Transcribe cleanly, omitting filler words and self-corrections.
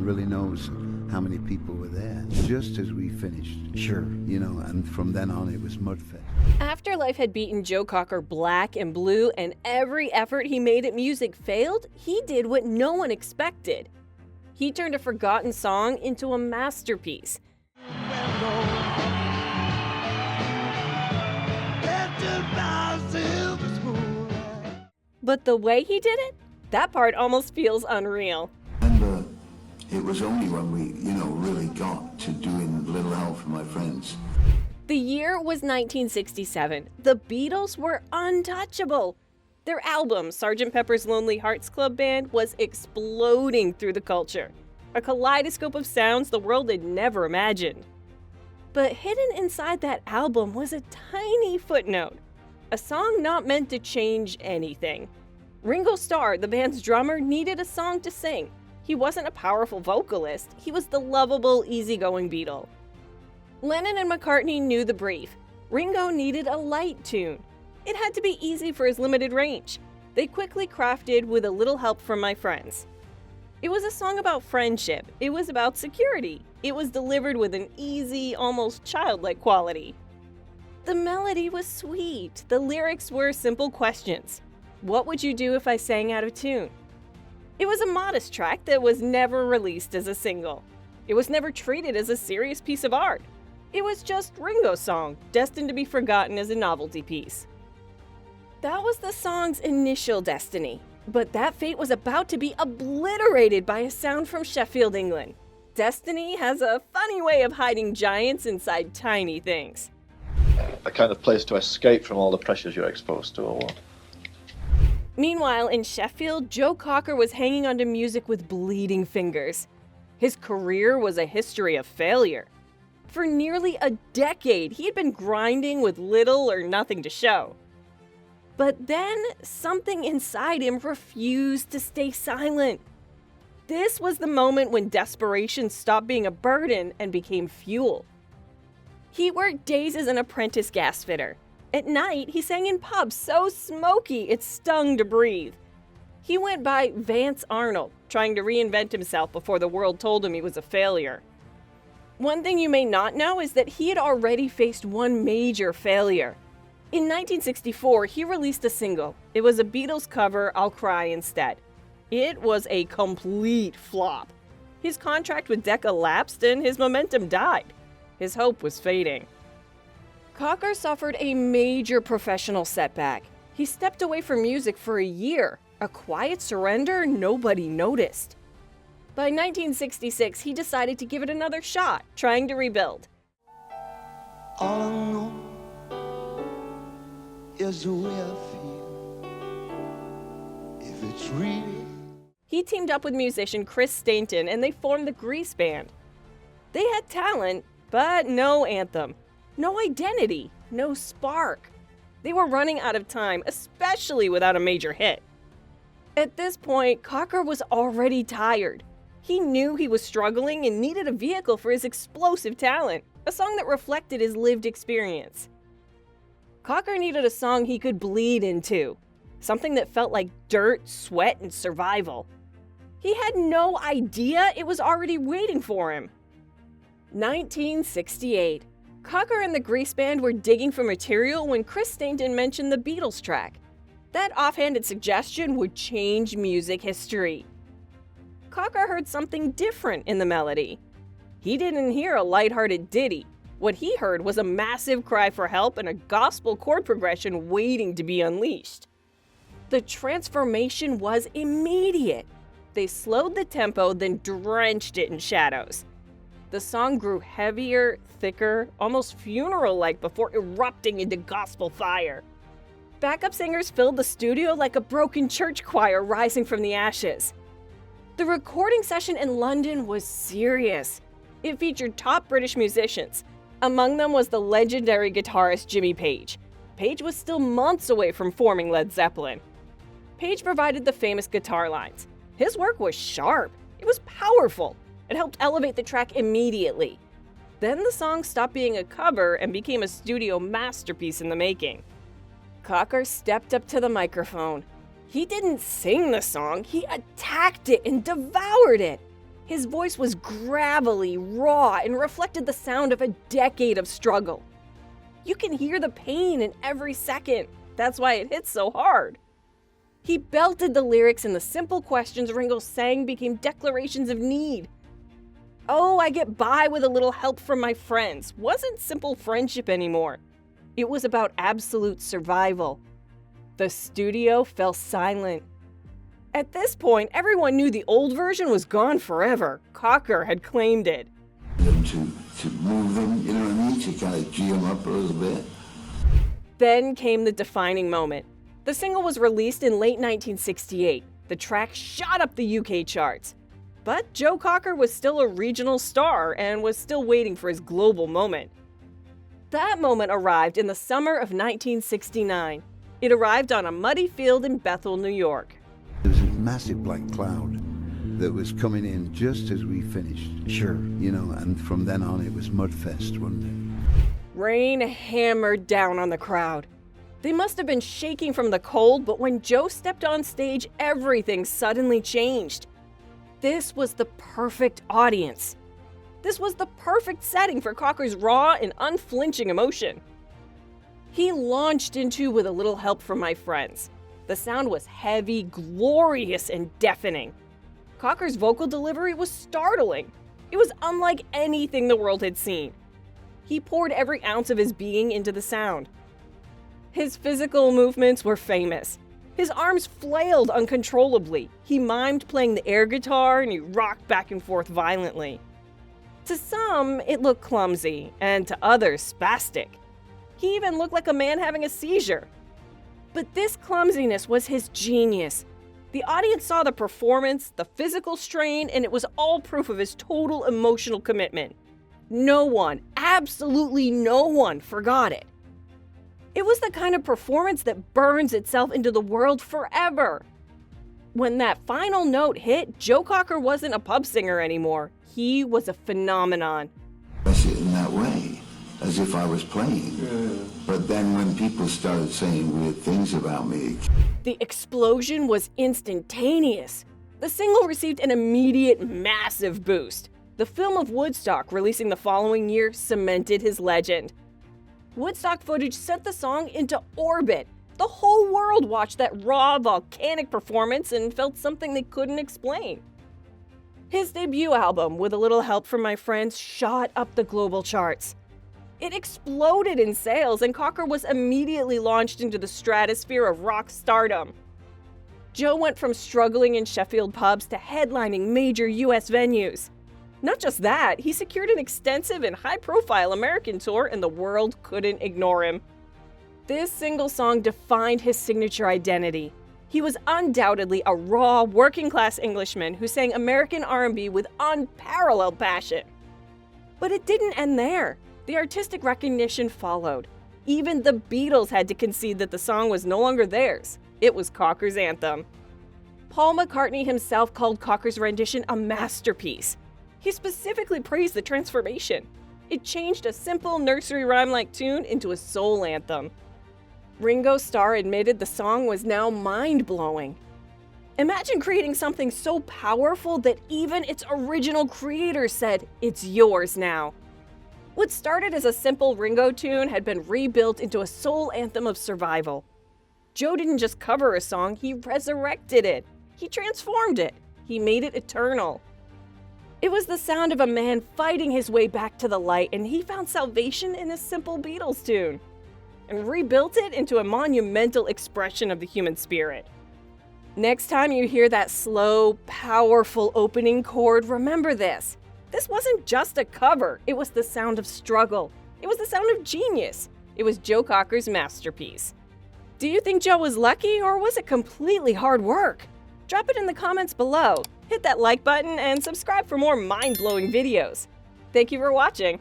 really knows how many people were there. Just as we finished. Sure. You know, and from then on it was Mudfest. After life had beaten Joe Cocker black and blue and every effort he made at music failed, he did what no one expected. He turned a forgotten song into a masterpiece. But the way he did it, that part almost feels unreal. Remember, it was only when we, really got to doing Little Help for My Friends. The year was 1967. The Beatles were untouchable. Their album, Sgt. Pepper's Lonely Hearts Club Band, was exploding through the culture. A kaleidoscope of sounds the world had never imagined. But hidden inside that album was a tiny footnote. A song not meant to change anything. Ringo Starr, the band's drummer, needed a song to sing. He wasn't a powerful vocalist. He was the lovable, easygoing Beatle. Lennon and McCartney knew the brief. Ringo needed a light tune. It had to be easy for his limited range. They quickly crafted With a Little Help from My Friends. It was a song about friendship. It was about security. It was delivered with an easy, almost childlike quality. The melody was sweet. The lyrics were simple questions. What would you do if I sang out of tune? It was a modest track that was never released as a single. It was never treated as a serious piece of art. It was just Ringo's song, destined to be forgotten as a novelty piece. That was the song's initial destiny, but that fate was about to be obliterated by a sound from Sheffield, England. Destiny has a funny way of hiding giants inside tiny things. A kind of place to escape from all the pressures you're exposed to, or what? Meanwhile, in Sheffield, Joe Cocker was hanging onto music with bleeding fingers. His career was a history of failure. For nearly a decade, he had been grinding with little or nothing to show. But then, something inside him refused to stay silent. This was the moment when desperation stopped being a burden and became fuel. He worked days as an apprentice gas fitter. At night, he sang in pubs so smoky it stung to breathe. He went by Vance Arnold, trying to reinvent himself before the world told him he was a failure. One thing you may not know is that he had already faced one major failure. In 1964, he released a single. It was a Beatles cover, I'll Cry Instead. It was a complete flop. His contract with Decca lapsed and his momentum died. His hope was fading. Cocker suffered a major professional setback. He stepped away from music for a year, a quiet surrender nobody noticed. By 1966, he decided to give it another shot, trying to rebuild. All I know is the way I feel. If it's real. He teamed up with musician Chris Stainton and they formed the Grease Band. They had talent, but no anthem. No identity, no spark. They were running out of time, especially without a major hit. At this point, Cocker was already tired. He knew he was struggling and needed a vehicle for his explosive talent, a song that reflected his lived experience. Cocker needed a song he could bleed into, something that felt like dirt, sweat, and survival. He had no idea it was already waiting for him. 1968. Cocker and the Grease Band were digging for material when Chris Stainton mentioned the Beatles track. That offhanded suggestion would change music history. Cocker heard something different in the melody. He didn't hear a lighthearted ditty. What he heard was a massive cry for help and a gospel chord progression waiting to be unleashed. The transformation was immediate. They slowed the tempo, then drenched it in shadows. The song grew heavier, thicker, almost funeral-like before erupting into gospel fire. Backup singers filled the studio like a broken church choir rising from the ashes. The recording session in London was serious. It featured top British musicians. Among them was the legendary guitarist Jimmy Page. Page was still months away from forming Led Zeppelin. Page provided the famous guitar lines. His work was sharp. It was powerful. It helped elevate the track immediately. Then the song stopped being a cover and became a studio masterpiece in the making. Cocker stepped up to the microphone. He didn't sing the song, he attacked it and devoured it. His voice was gravelly, raw, and reflected the sound of a decade of struggle. You can hear the pain in every second. That's why it hits so hard. He belted the lyrics, and the simple questions Ringo sang became declarations of need. "Oh, I get by with a little help from my friends" wasn't simple friendship anymore. It was about absolute survival. The studio fell silent. At this point, everyone knew the old version was gone forever. Cocker had claimed it. Them to move them, you know what I mean? To kind of G them up a little bit. Then came the defining moment. The single was released in late 1968. The track shot up the UK charts. But Joe Cocker was still a regional star and was still waiting for his global moment. That moment arrived in the summer of 1969. It arrived on a muddy field in Bethel, New York. There was a massive black cloud that was coming in just as we finished. Sure. You know, and from then on it was Mudfest, wasn't it? Rain hammered down on the crowd. They must have been shaking from the cold, but when Joe stepped on stage, everything suddenly changed. This was the perfect audience. This was the perfect setting for Cocker's raw and unflinching emotion. He launched into "With a Little Help from My Friends." The sound was heavy, glorious, and deafening. Cocker's vocal delivery was startling. It was unlike anything the world had seen. He poured every ounce of his being into the sound. His physical movements were famous. His arms flailed uncontrollably. He mimed playing the air guitar, and he rocked back and forth violently. To some, it looked clumsy, and to others, spastic. He even looked like a man having a seizure. But this clumsiness was his genius. The audience saw the performance, the physical strain, and it was all proof of his total emotional commitment. No one, absolutely no one, forgot it. It was the kind of performance that burns itself into the world forever. When that final note hit, Joe Cocker wasn't a pub singer anymore. He was a phenomenon. I see it in that way, as if I was playing. Yeah. But then when people started saying weird things about me... The explosion was instantaneous. The single received an immediate, massive boost. The film of Woodstock, releasing the following year, cemented his legend. Woodstock footage sent the song into orbit. The whole world watched that raw, volcanic performance and felt something they couldn't explain. His debut album, With a Little Help from My Friends, shot up the global charts. It exploded in sales, and Cocker was immediately launched into the stratosphere of rock stardom. Joe went from struggling in Sheffield pubs to headlining major US venues. Not just that, he secured an extensive and high-profile American tour, and the world couldn't ignore him. This single song defined his signature identity. He was undoubtedly a raw, working-class Englishman who sang American R&B with unparalleled passion. But it didn't end there. The artistic recognition followed. Even the Beatles had to concede that the song was no longer theirs. It was Cocker's anthem. Paul McCartney himself called Cocker's rendition a masterpiece. He specifically praised the transformation. It changed a simple nursery rhyme-like tune into a soul anthem. Ringo Starr admitted the song was now mind-blowing. Imagine creating something so powerful that even its original creator said, "It's yours now." What started as a simple Ringo tune had been rebuilt into a soul anthem of survival. Joe didn't just cover a song, he resurrected it. He transformed it. He made it eternal. It was the sound of a man fighting his way back to the light, and he found salvation in a simple Beatles tune and rebuilt it into a monumental expression of the human spirit. Next time you hear that slow, powerful opening chord, remember this. This wasn't just a cover, it was the sound of struggle. It was the sound of genius. It was Joe Cocker's masterpiece. Do you think Joe was lucky, or was it completely hard work? Drop it in the comments below. Hit that like button and subscribe for more mind-blowing videos. Thank you for watching.